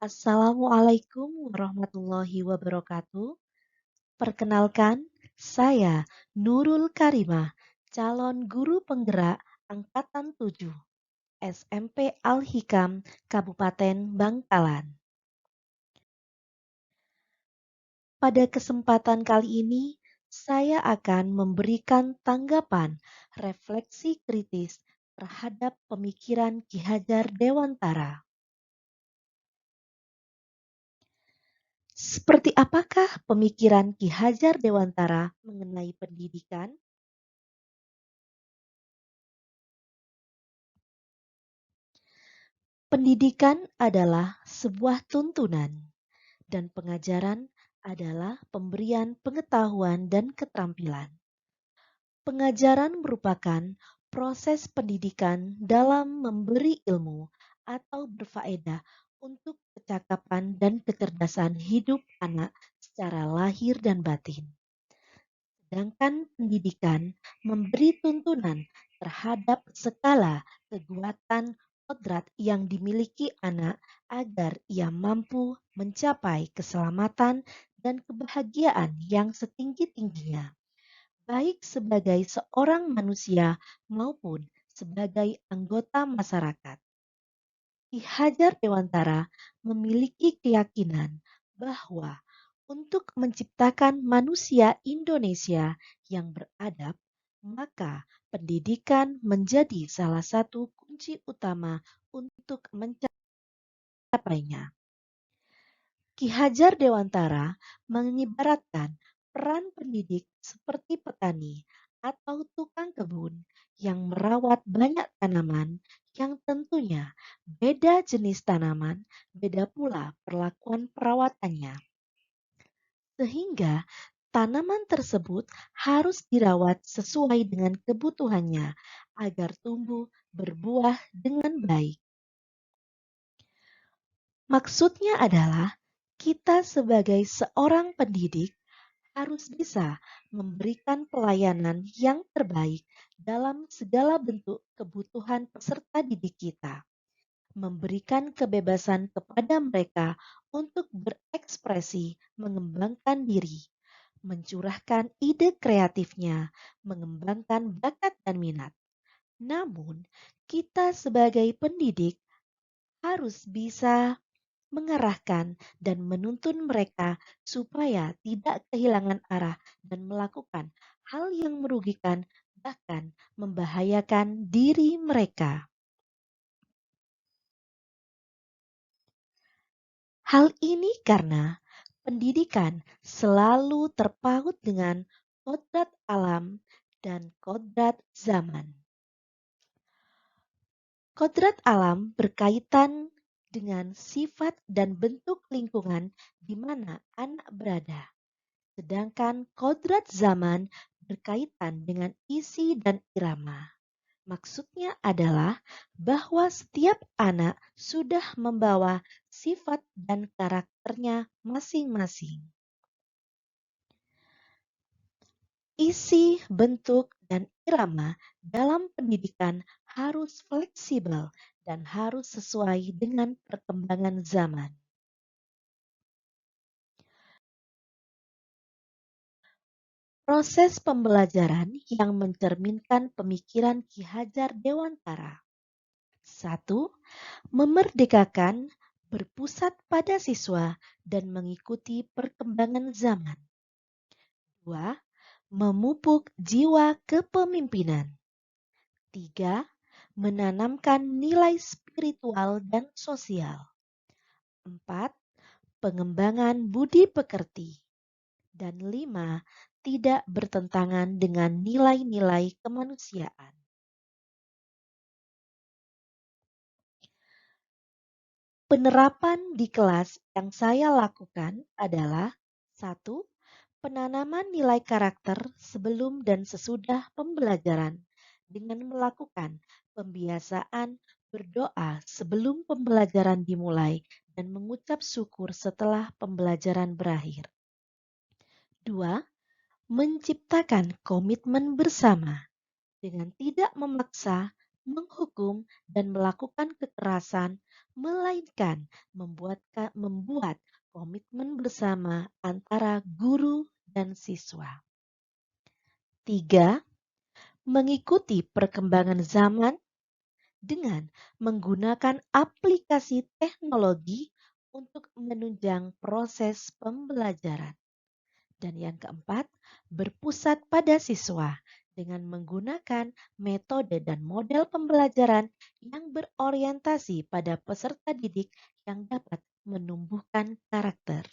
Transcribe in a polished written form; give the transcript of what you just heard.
Assalamualaikum warahmatullahi wabarakatuh. Perkenalkan, saya Nurul Karimah, calon guru penggerak Angkatan 7, SMP Al-Hikam, Kabupaten Bangkalan. Pada kesempatan kali ini, saya akan memberikan tanggapan refleksi kritis terhadap pemikiran Ki Hajar Dewantara. Seperti apakah pemikiran Ki Hajar Dewantara mengenai pendidikan? Pendidikan adalah sebuah tuntunan, dan pengajaran adalah pemberian pengetahuan dan keterampilan. Pengajaran merupakan proses pendidikan dalam memberi ilmu atau berfaedah untuk kecakapan dan kecerdasan hidup anak secara lahir dan batin. Sedangkan pendidikan memberi tuntunan terhadap skala kekuatan kodrat yang dimiliki anak agar ia mampu mencapai keselamatan dan kebahagiaan yang setinggi-tingginya, baik sebagai seorang manusia maupun sebagai anggota masyarakat. Ki Hajar Dewantara memiliki keyakinan bahwa untuk menciptakan manusia Indonesia yang beradab, maka pendidikan menjadi salah satu kunci utama untuk mencapainya. Ki Hajar Dewantara mengibaratkan peran pendidik seperti petani atau tukang kebun yang merawat banyak tanaman yang tentunya beda jenis tanaman, beda pula perlakuan perawatannya. Sehingga tanaman tersebut harus dirawat sesuai dengan kebutuhannya agar tumbuh berbuah dengan baik. Maksudnya adalah kita sebagai seorang pendidik harus bisa memberikan pelayanan yang terbaik dalam segala bentuk kebutuhan peserta didik kita, memberikan kebebasan kepada mereka untuk berekspresi, mengembangkan diri, mencurahkan ide kreatifnya, mengembangkan bakat dan minat. Namun, kita sebagai pendidik harus bisa mengarahkan dan menuntun mereka supaya tidak kehilangan arah dan melakukan hal yang merugikan bahkan membahayakan diri mereka. Hal ini karena pendidikan selalu terpaut dengan kodrat alam dan kodrat zaman. Kodrat alam berkaitan dengan sifat dan bentuk lingkungan di mana anak berada. Sedangkan kodrat zaman berkaitan dengan isi dan irama. Maksudnya adalah bahwa setiap anak sudah membawa sifat dan karakternya masing-masing. Isi, bentuk, dan irama dalam pendidikan harus fleksibel dan harus sesuai dengan perkembangan zaman. Proses pembelajaran yang mencerminkan pemikiran Ki Hajar Dewantara. 1. Memerdekakan, berpusat pada siswa dan mengikuti perkembangan zaman. 2. Memupuk jiwa kepemimpinan. 3. Menanamkan nilai spiritual dan sosial. 4. Pengembangan budi pekerti. Dan 5. Tidak bertentangan dengan nilai-nilai kemanusiaan. Penerapan di kelas yang saya lakukan adalah 1. Penanaman nilai karakter sebelum dan sesudah pembelajaran dengan melakukan pembiasaan berdoa sebelum pembelajaran dimulai dan mengucap syukur setelah pembelajaran berakhir. 2. Menciptakan komitmen bersama dengan tidak memaksa, menghukum, dan melakukan kekerasan melainkan membuat komitmen bersama antara guru dan siswa. 3. Mengikuti perkembangan zaman dengan menggunakan aplikasi teknologi untuk menunjang proses pembelajaran. Dan yang keempat, berpusat pada siswa dengan menggunakan metode dan model pembelajaran yang berorientasi pada peserta didik yang dapat menumbuhkan karakter.